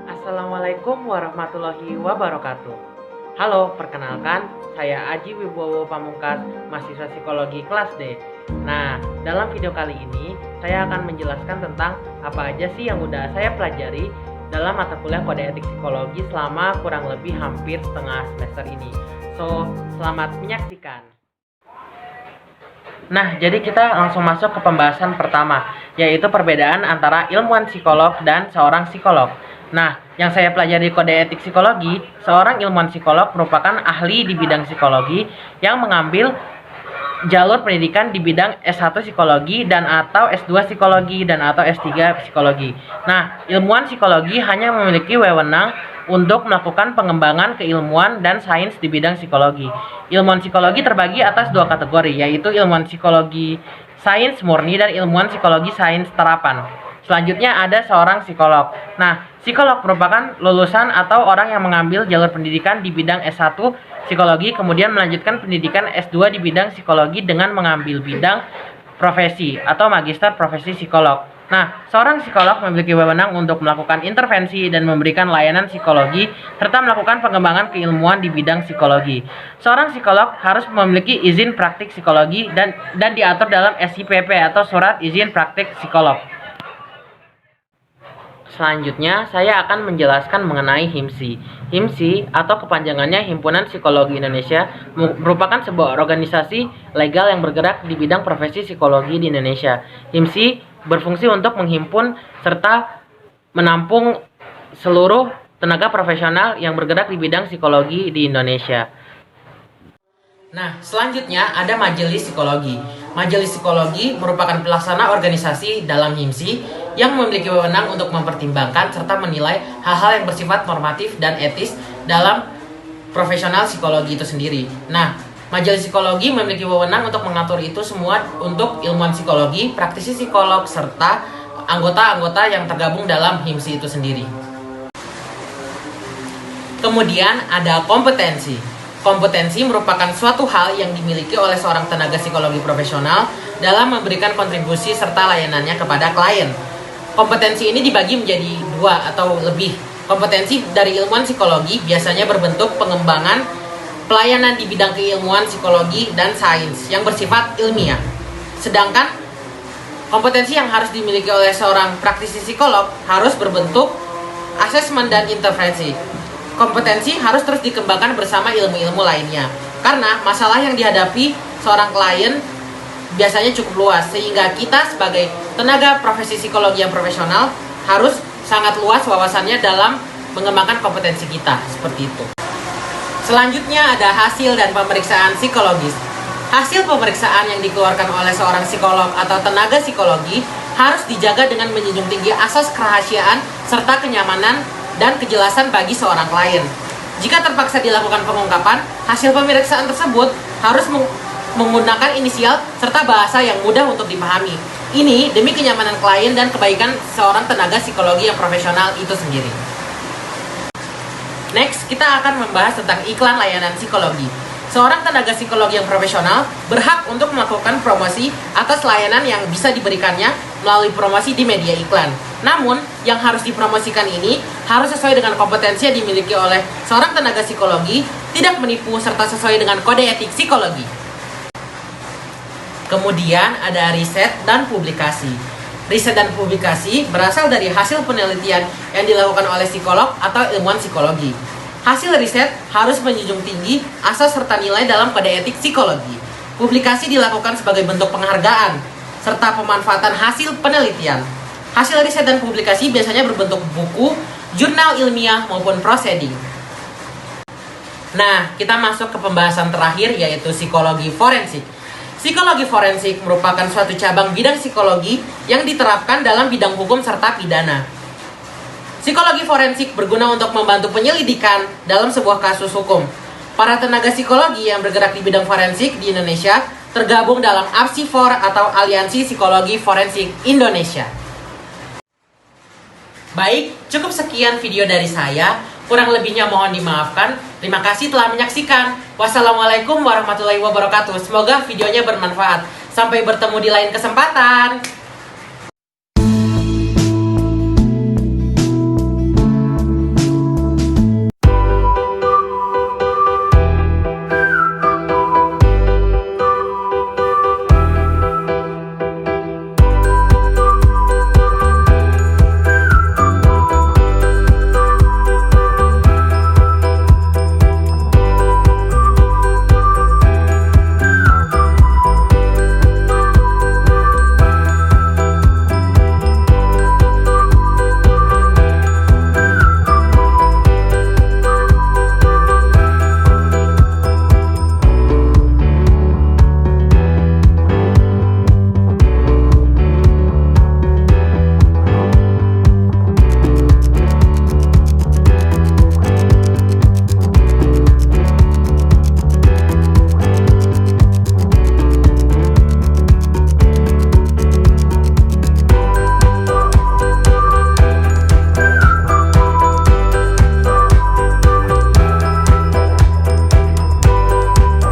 Assalamualaikum warahmatullahi wabarakatuh. Halo, perkenalkan, saya Aji Wibowo Pamungkas, mahasiswa psikologi kelas D. Nah, dalam video kali ini, saya akan menjelaskan tentang apa aja sih yang udah saya pelajari dalam mata kuliah kode etik psikologi selama kurang lebih hampir setengah semester ini. So, selamat menyaksikan. Nah, jadi kita langsung masuk ke pembahasan pertama, yaitu perbedaan antara ilmuwan psikolog dan seorang psikolog. Nah, yang saya pelajari kode etik psikologi, seorang ilmuwan psikolog merupakan ahli di bidang psikologi yang mengambil jalur pendidikan di bidang S1 psikologi dan atau S2 psikologi dan atau S3 psikologi. Nah, ilmuwan psikologi hanya memiliki wewenang untuk melakukan pengembangan keilmuan dan sains di bidang psikologi. Ilmuwan psikologi terbagi atas dua kategori, yaitu ilmuwan psikologi sains murni dan ilmuwan psikologi sains terapan. Selanjutnya ada seorang psikolog. Nah, psikolog merupakan lulusan atau orang yang mengambil jalur pendidikan di bidang S1 psikologi, kemudian melanjutkan pendidikan S2 di bidang psikologi dengan mengambil bidang profesi atau magister profesi psikolog. Nah, seorang psikolog memiliki wewenang untuk melakukan intervensi dan memberikan layanan psikologi serta melakukan pengembangan keilmuan di bidang psikologi. Seorang psikolog harus memiliki izin praktik psikologi dan diatur dalam SIPP atau Surat Izin Praktik Psikolog. Selanjutnya, saya akan menjelaskan mengenai HIMSI. HIMSI atau kepanjangannya Himpunan Psikologi Indonesia merupakan sebuah organisasi legal yang bergerak di bidang profesi psikologi di Indonesia. HIMSI berfungsi untuk menghimpun serta menampung seluruh tenaga profesional yang bergerak di bidang psikologi di Indonesia. Nah, selanjutnya ada Majelis Psikologi. Majelis Psikologi merupakan pelaksana organisasi dalam HIMSI yang memiliki wewenang untuk mempertimbangkan serta menilai hal-hal yang bersifat normatif dan etis dalam profesional psikologi itu sendiri. Nah, Majelis Psikologi memiliki wewenang untuk mengatur itu semua untuk ilmuwan psikologi, praktisi psikolog, serta anggota-anggota yang tergabung dalam HIMSI itu sendiri. Kemudian ada kompetensi. Kompetensi merupakan suatu hal yang dimiliki oleh seorang tenaga psikologi profesional dalam memberikan kontribusi serta layanannya kepada klien. Kompetensi ini dibagi menjadi dua atau lebih. Kompetensi dari ilmuwan psikologi biasanya berbentuk pengembangan pelayanan di bidang keilmuan psikologi dan sains yang bersifat ilmiah. Sedangkan kompetensi yang harus dimiliki oleh seorang praktisi psikolog harus berbentuk asesmen dan intervensi. Kompetensi harus terus dikembangkan bersama ilmu-ilmu lainnya, karena masalah yang dihadapi seorang klien biasanya cukup luas, sehingga kita sebagai tenaga profesi psikologi yang profesional harus sangat luas wawasannya dalam mengembangkan kompetensi kita, seperti itu. Selanjutnya ada hasil dan pemeriksaan psikologis. Hasil pemeriksaan yang dikeluarkan oleh seorang psikolog atau tenaga psikologi harus dijaga dengan menjunjung tinggi asas kerahasiaan serta kenyamanan dan kejelasan bagi seorang klien. Jika terpaksa dilakukan pengungkapan, hasil pemeriksaan tersebut harus menggunakan inisial serta bahasa yang mudah untuk dipahami. Ini demi kenyamanan klien dan kebaikan seorang tenaga psikologi yang profesional itu sendiri. Next, kita akan membahas tentang iklan layanan psikologi. Seorang tenaga psikologi yang profesional berhak untuk melakukan promosi atas layanan yang bisa diberikannya melalui promosi di media iklan. Namun, yang harus dipromosikan ini harus sesuai dengan kompetensi yang dimiliki oleh seorang tenaga psikologi, tidak menipu serta sesuai dengan kode etik psikologi. Kemudian ada riset dan publikasi. Riset dan publikasi berasal dari hasil penelitian yang dilakukan oleh psikolog atau ilmuwan psikologi. Hasil riset harus menjunjung tinggi asas serta nilai dalam kode etik psikologi. Publikasi dilakukan sebagai bentuk penghargaan serta pemanfaatan hasil penelitian. Hasil riset dan publikasi biasanya berbentuk buku, jurnal ilmiah maupun proceeding. Nah, kita masuk ke pembahasan terakhir, yaitu psikologi forensik. Psikologi forensik merupakan suatu cabang bidang psikologi yang diterapkan dalam bidang hukum serta pidana. Psikologi forensik berguna untuk membantu penyelidikan dalam sebuah kasus hukum. Para tenaga psikologi yang bergerak di bidang forensik di Indonesia tergabung dalam APSIFOR atau Aliansi Psikologi Forensik Indonesia. Baik, cukup sekian video dari saya. Kurang lebihnya mohon dimaafkan. Terima kasih telah menyaksikan. Wassalamualaikum warahmatullahi wabarakatuh. Semoga videonya bermanfaat. Sampai bertemu di lain kesempatan.